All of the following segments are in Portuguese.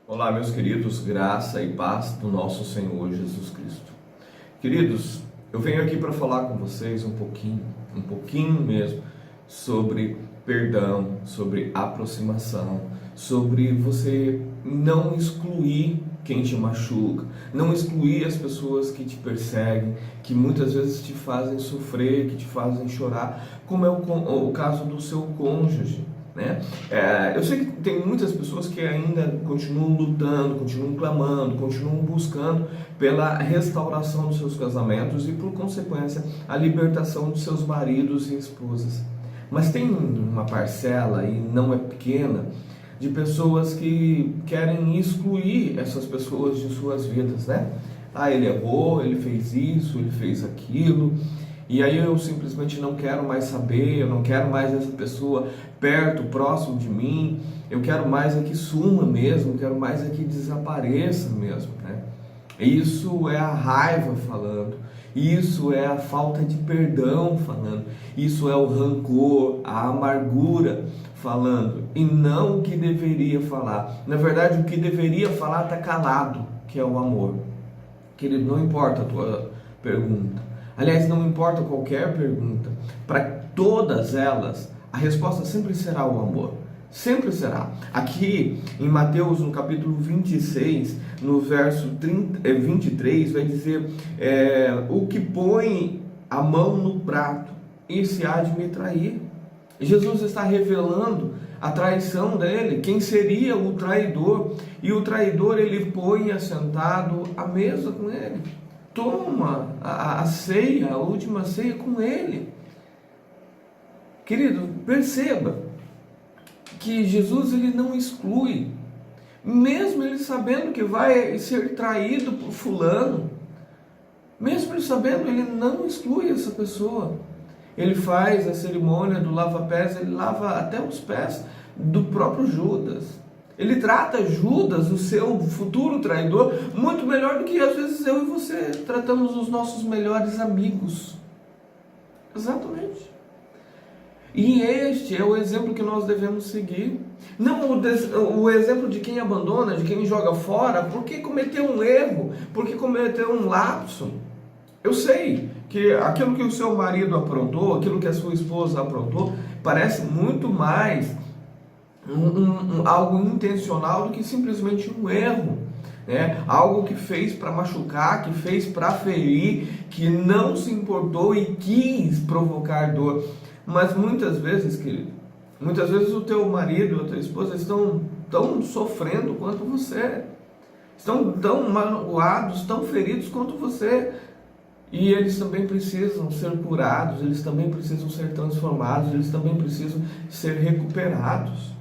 Olá, meus queridos, graça e paz do nosso Senhor Jesus Cristo. Queridos, eu venho aqui para falar com vocês um pouquinho mesmo, sobre perdão, sobre aproximação, sobre você não excluir quem te machuca, não excluir as pessoas que te perseguem, que muitas vezes te fazem sofrer, que te fazem chorar, como é o caso do seu cônjuge. Né? Eu sei que tem muitas pessoas que ainda continuam lutando, continuam clamando, continuam buscando pela restauração dos seus casamentos e, por consequência, a libertação dos seus maridos e esposas. Mas tem uma parcela, e não é pequena, de pessoas que querem excluir essas pessoas de suas vidas, né? Ele errou, ele fez isso, ele fez aquilo, e aí eu simplesmente não quero mais saber, eu não quero mais essa pessoa perto, próximo de mim, eu quero mais é que suma mesmo, eu quero mais é que desapareça mesmo, né? Isso é a raiva falando, isso é a falta de perdão falando, isso é o rancor, a amargura falando, e não o que deveria falar. Na verdade, o que deveria falar está calado, que é o amor. Querido, não importa a tua pergunta. Aliás, não importa qualquer pergunta, para todas elas, a resposta sempre será o amor. Sempre será. Aqui em Mateus, no capítulo 26, no verso 23, vai dizer: o que põe a mão no prato, esse há de me trair. Jesus está revelando a traição dele, quem seria o traidor, e o traidor ele põe assentado à mesa com ele. Toma a ceia, a última ceia com ele. Querido, perceba que Jesus ele não exclui, mesmo ele sabendo que vai ser traído por fulano, mesmo ele sabendo, ele não exclui essa pessoa. Ele faz a cerimônia do lava-pés, ele lava até os pés do próprio Judas. Ele trata Judas, o seu futuro traidor, muito melhor do que às vezes eu e você tratamos os nossos melhores amigos. Exatamente. E este é o exemplo que nós devemos seguir. Não o exemplo de quem abandona, de quem joga fora, porque cometeu um erro, porque cometeu um lapso. Eu sei que aquilo que o seu marido aprontou, aquilo que a sua esposa aprontou, parece muito mais algo intencional do que simplesmente um erro, né? Algo que fez para machucar, que fez para ferir, que não se importou e quis provocar dor. Mas muitas vezes, querido, muitas vezes o teu marido, a tua esposa estão tão sofrendo quanto você, estão tão magoados, tão feridos quanto você. E eles também precisam ser curados, eles também precisam ser transformados, eles também precisam ser recuperados.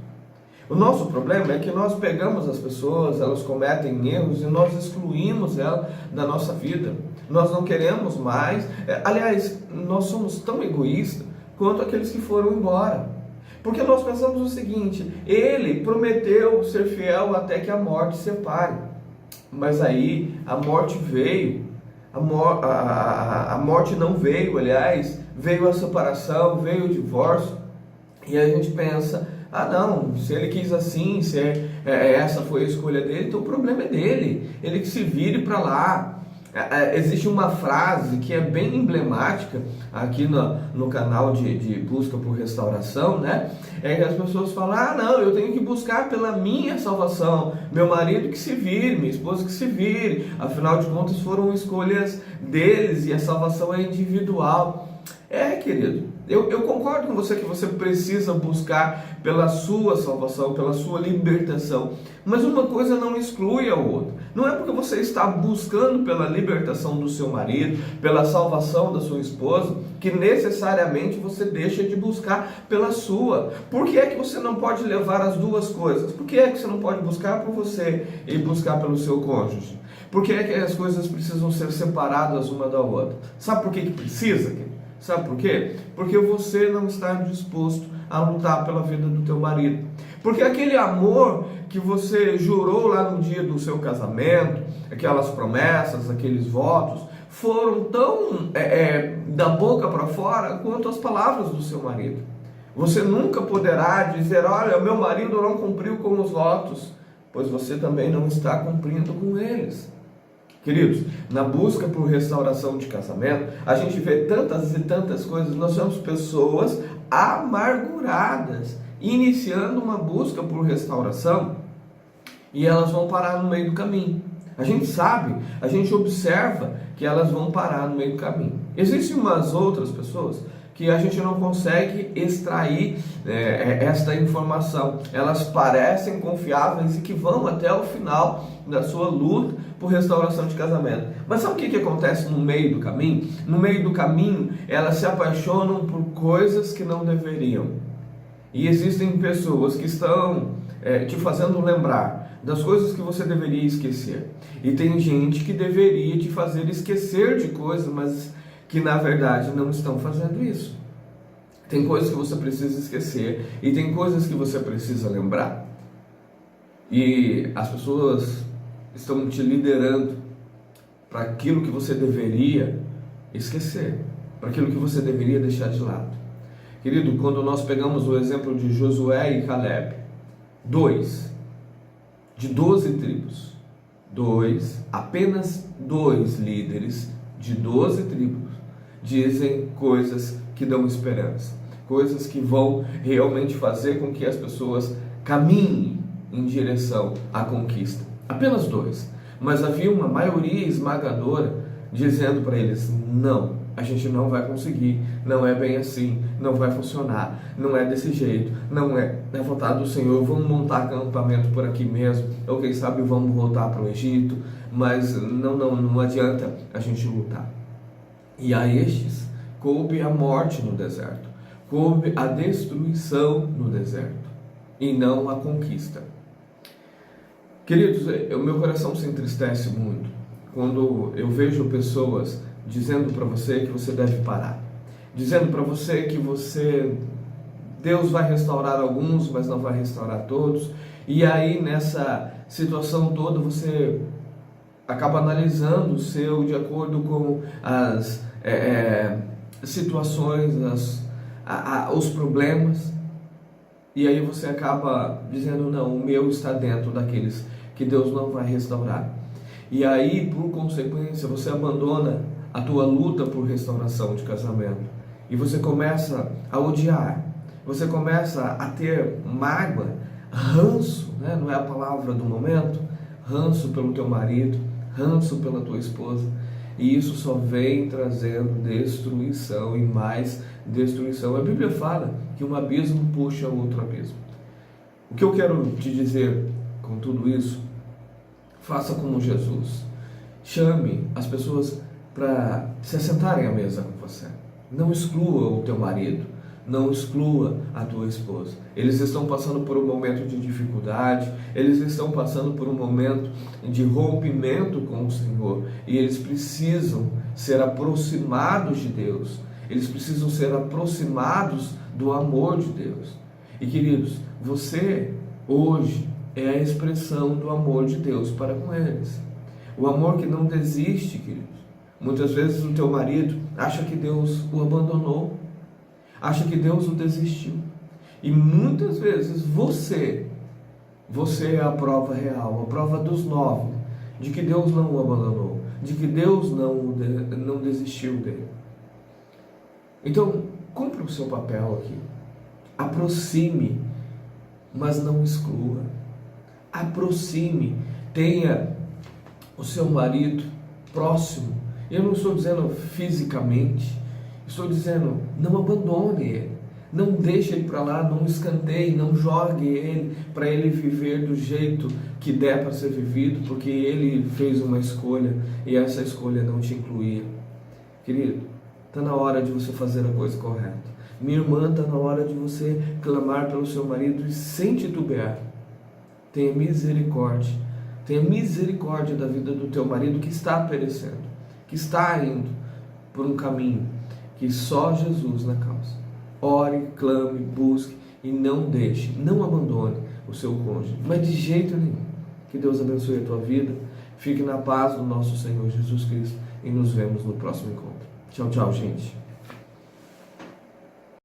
O nosso problema é que nós pegamos as pessoas, elas cometem erros e nós excluímos elas da nossa vida. Nós não queremos mais. Aliás, nós somos tão egoístas quanto aqueles que foram embora. Porque nós pensamos o seguinte: ele prometeu ser fiel até que a morte separe. Mas aí a morte veio. A morte não veio, aliás, veio a separação, veio o divórcio. E a gente pensa: não, se ele quis assim, se essa foi a escolha dele, então o problema é dele, ele que se vire para lá. Existe uma frase que é bem emblemática aqui no canal de busca por restauração, né? É que as pessoas falam: não, eu tenho que buscar pela minha salvação, meu marido que se vire, minha esposa que se vire, afinal de contas foram escolhas deles e a salvação é individual. Querido, eu concordo com você que você precisa buscar pela sua salvação, pela sua libertação, mas uma coisa não exclui a outra. Não é porque você está buscando pela libertação do seu marido, pela salvação da sua esposa, que necessariamente você deixa de buscar pela sua. Por que é que você não pode levar as duas coisas? Por que é que você não pode buscar por você e buscar pelo seu cônjuge? Por que é que as coisas precisam ser separadas uma da outra? Sabe por que precisa, querido? Sabe por quê? Porque você não está disposto a lutar pela vida do teu marido. Porque aquele amor que você jurou lá no dia do seu casamento, aquelas promessas, aqueles votos, foram tão da boca para fora quanto as palavras do seu marido. Você nunca poderá dizer: olha, meu marido não cumpriu com os votos. pois você também não está cumprindo com eles. Queridos, na busca por restauração de casamento, a gente vê tantas e tantas coisas. Nós somos pessoas amarguradas, iniciando uma busca por restauração, e elas vão parar no meio do caminho. A gente sabe, a gente observa que elas vão parar no meio do caminho. Existem umas outras pessoas que a gente não consegue extrair esta informação. Elas parecem confiáveis e que vão até o final da sua luta por restauração de casamento. Mas sabe o que acontece no meio do caminho? No meio do caminho, elas se apaixonam por coisas que não deveriam. E existem pessoas que estão te fazendo lembrar das coisas que você deveria esquecer. E tem gente que deveria te fazer esquecer de coisas, mas que na verdade não estão fazendo isso. Tem coisas que você precisa esquecer e tem coisas que você precisa lembrar. E as pessoas estão te liderando para aquilo que você deveria esquecer, para aquilo que você deveria deixar de lado. Querido, quando nós pegamos o exemplo de Josué e Caleb, de 12 tribos, apenas dois líderes de 12 tribos dizem coisas que dão esperança, coisas que vão realmente fazer com que as pessoas caminhem em direção à conquista. Apenas dois, mas havia uma maioria esmagadora dizendo para eles: não, a gente não vai conseguir, não é bem assim, não vai funcionar, não é desse jeito, não é vontade do Senhor, vamos montar acampamento por aqui mesmo, ou quem sabe vamos voltar para o Egito, mas não adianta a gente lutar. E a estes coube a morte no deserto, coube a destruição no deserto, e não a conquista. Queridos, o meu coração se entristece muito quando eu vejo pessoas dizendo para você que você deve parar, dizendo para você que Deus vai restaurar alguns, mas não vai restaurar todos. E aí nessa situação toda você acaba analisando o seu de acordo com as situações, os problemas, e aí você acaba dizendo: não, o meu está dentro daqueles que Deus não vai restaurar. E aí, por consequência, você abandona a tua luta por restauração de casamento, e você começa a odiar, você começa a ter mágoa, ranço, né? Não é a palavra do momento, ranço pelo teu marido, ranço pela tua esposa, e isso só vem trazendo destruição e mais destruição. A Bíblia fala que um abismo puxa outro abismo. O que eu quero te dizer com tudo isso: faça como Jesus, chame as pessoas para se assentarem à mesa com você. Não exclua o teu marido, não exclua a tua esposa. Eles estão passando por um momento de dificuldade, eles estão passando por um momento de rompimento com o Senhor, e eles precisam ser aproximados de Deus, eles precisam ser aproximados do amor de Deus. E queridos, você hoje é a expressão do amor de Deus para com eles. O amor que não desiste, queridos. Muitas vezes o teu marido acha que Deus o abandonou, acha que Deus o desistiu. E muitas vezes você é a prova real, a prova dos 9, de que Deus não o abandonou, de que Deus não desistiu dele. Então, cumpra o seu papel aqui. Aproxime, mas não exclua. Aproxime, tenha o seu marido próximo. Eu não estou dizendo fisicamente, estou dizendo: não abandone ele, não deixe ele para lá, não escanteie, não jogue ele para ele viver do jeito que der para ser vivido, porque ele fez uma escolha e essa escolha não te incluía. Querido, está na hora de você fazer a coisa correta. Minha irmã, está na hora de você clamar pelo seu marido e sem titubear. Tenha misericórdia da vida do teu marido que está perecendo, que está indo por um caminho que só Jesus na causa. Ore, clame, busque e não deixe, não abandone o seu cônjuge, mas de jeito nenhum. Que Deus abençoe a tua vida. Fique na paz do nosso Senhor Jesus Cristo e nos vemos no próximo encontro. Tchau, tchau, gente.